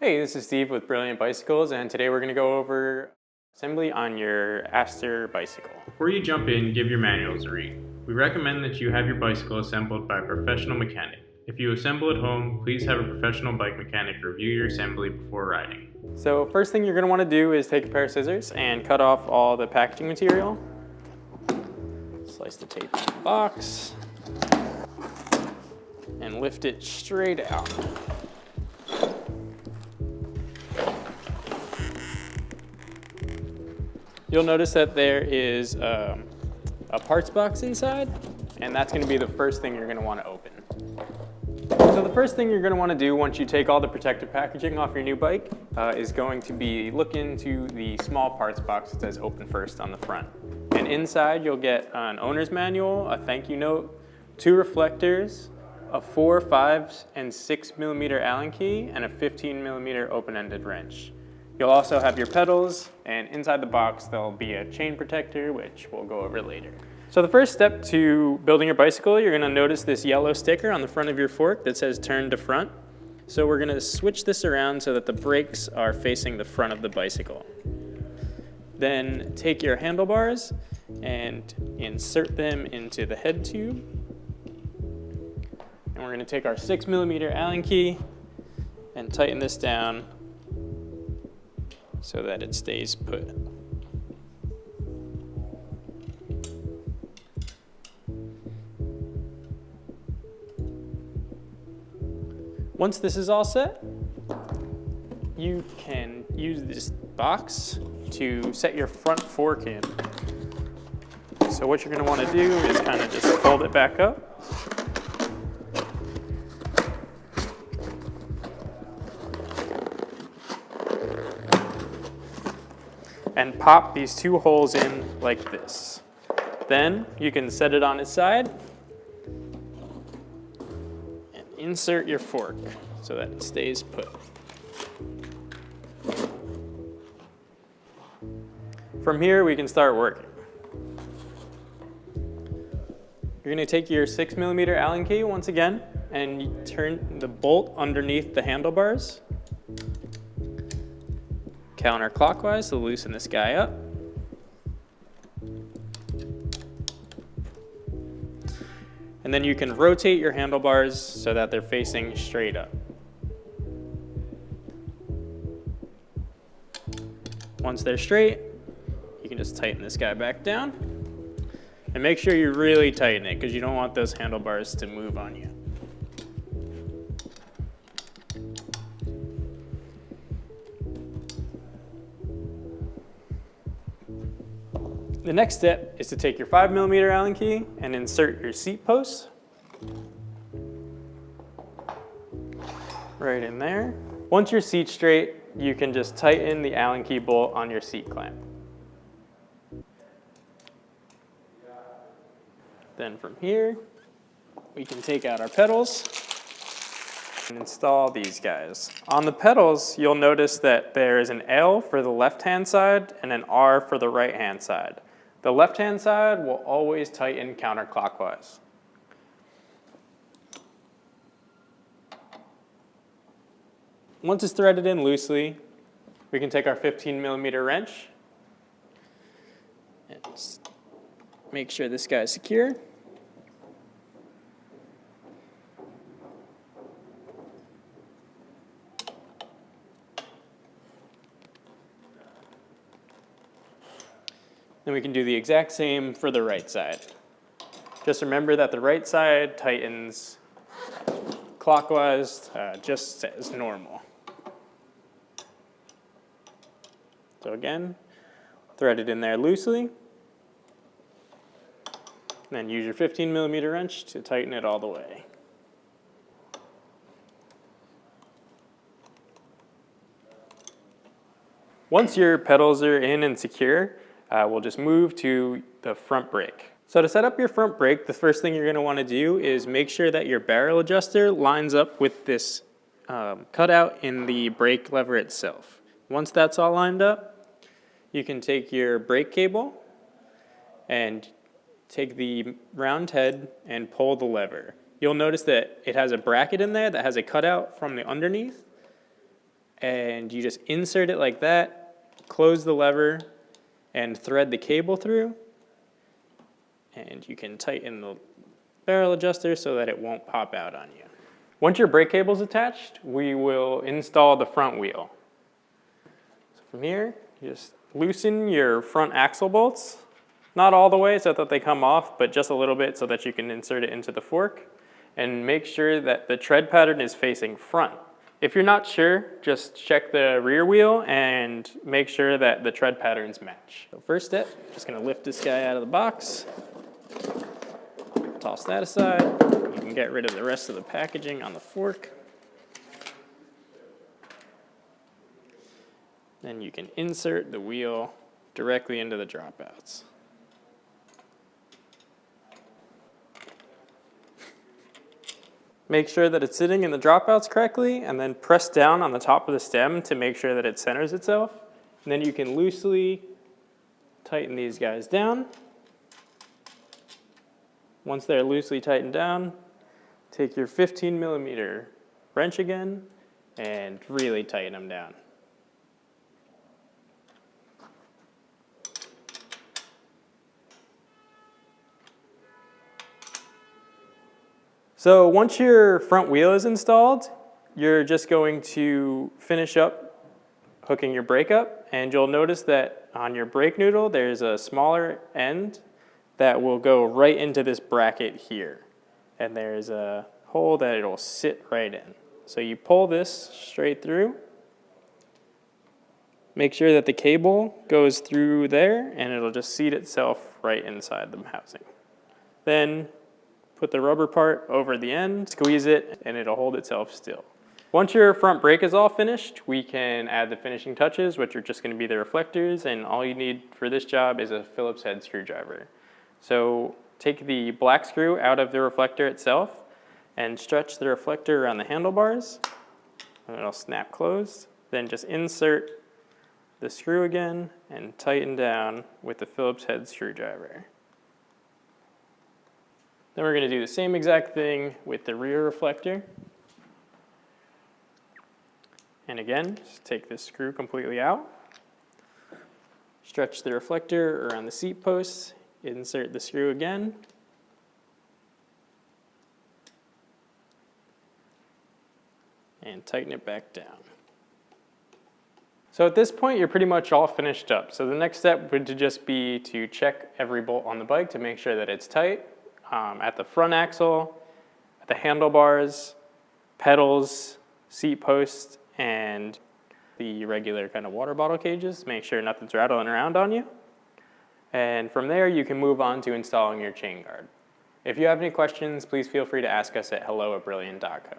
Hey, this is Steve with Brilliant Bicycles, and today we're going to go over assembly on your Astor bicycle. Before you jump in, give your manuals a read. We recommend that you have your bicycle assembled by a professional mechanic. If you assemble at home, please have a professional bike mechanic review your assembly before riding. So first thing you're going to want to do is take a pair of scissors and cut off all the packaging material. Slice the tape in the box and lift it straight out. You'll notice that there is a parts box inside, and that's going to be the first thing you're going to want to open. So the first thing you're going to want to do once you take all the protective packaging off your new bike is going to be look into the small parts box that says open first on the front. And inside you'll get an owner's manual, a thank you note, 2 reflectors, a 4, 5, and 6 millimeter Allen key, and a 15 millimeter open-ended wrench. You'll also have your pedals, and inside the box there'll be a chain protector, which we'll go over later. So the first step to building your bicycle, you're going to notice this yellow sticker on the front of your fork that says turn to front. So we're going to switch this around so that the brakes are facing the front of the bicycle. Then take your handlebars and insert them into the head tube. And we're going to take our 6 millimeter Allen key and tighten this down so that it stays put. Once this is all set, you can use this box to set your front fork in. So what you're going to want to do is kind of just fold it back up. And pop these 2 holes in like this. Then you can set it on its side and insert your fork so that it stays put. From here we can start working. You're going to take your 6 millimeter Allen key once again and you turn the bolt underneath the handlebars counterclockwise to loosen this guy up. And then you can rotate your handlebars so that they're facing straight up. Once they're straight, you can just tighten this guy back down. And make sure you really tighten it because you don't want those handlebars to move on you. The next step is to take your 5 millimeter Allen key and insert your seat post right in there. Once your seat's straight, you can just tighten the Allen key bolt on your seat clamp. Then from here, we can take out our pedals and install these guys. On the pedals, you'll notice that there is an L for the left-hand side and an R for the right-hand side. The left-hand side will always tighten counterclockwise. Once it's threaded in loosely, we can take our 15 millimeter wrench and make sure this guy's secure. Then we can do the exact same for the right side. Just remember that the right side tightens clockwise just as normal. So again, thread it in there loosely. Then use your 15 millimeter wrench to tighten it all the way. Once your pedals are in and secure, we'll just move to the front brake. So to set up your front brake, the first thing you're going to want to do is make sure that your barrel adjuster lines up with this cutout in the brake lever itself. Once that's all lined up, you can take your brake cable and take the round head and pull the lever. You'll notice that it has a bracket in there that has a cutout from the underneath, and you just insert it like that, close the lever, and thread the cable through, and you can tighten the barrel adjuster so that it won't pop out on you. Once your brake cable is attached, we will install the front wheel. So from here, you just loosen your front axle bolts, not all the way so that they come off, but just a little bit so that you can insert it into the fork, and make sure that the tread pattern is facing front. If you're not sure, just check the rear wheel and make sure that the tread patterns match. So first step, just gonna lift this guy out of the box, toss that aside. You can get rid of the rest of the packaging on the fork. Then you can insert the wheel directly into the dropouts. Make sure that it's sitting in the dropouts correctly, and then press down on the top of the stem to make sure that it centers itself. And then you can loosely tighten these guys down. Once they're loosely tightened down, take your 15mm wrench again and really tighten them down. So once your front wheel is installed, you're just going to finish up hooking your brake up, and you'll notice that on your brake noodle there's a smaller end that will go right into this bracket here, and there's a hole that it'll sit right in. So you pull this straight through, make sure that the cable goes through there, and it'll just seat itself right inside the housing. Then put the rubber part over the end, squeeze it, and it'll hold itself still. Once your front brake is all finished, we can add the finishing touches, which are just going to be the reflectors, and all you need for this job is a Phillips head screwdriver. So take the black screw out of the reflector itself and stretch the reflector around the handlebars, and it'll snap closed. Then just insert the screw again and tighten down with the Phillips head screwdriver. Then we're going to do the same exact thing with the rear reflector. And again, just take this screw completely out. Stretch the reflector around the seat posts, insert the screw again. And tighten it back down. So at this point, you're pretty much all finished up. So the next step would just be to check every bolt on the bike to make sure that it's tight. At the front axle, at the handlebars, pedals, seat posts, and the regular kind of water bottle cages. Make sure nothing's rattling around on you. And from there, you can move on to installing your chain guard. If you have any questions, please feel free to ask us at hello@brilliant.co.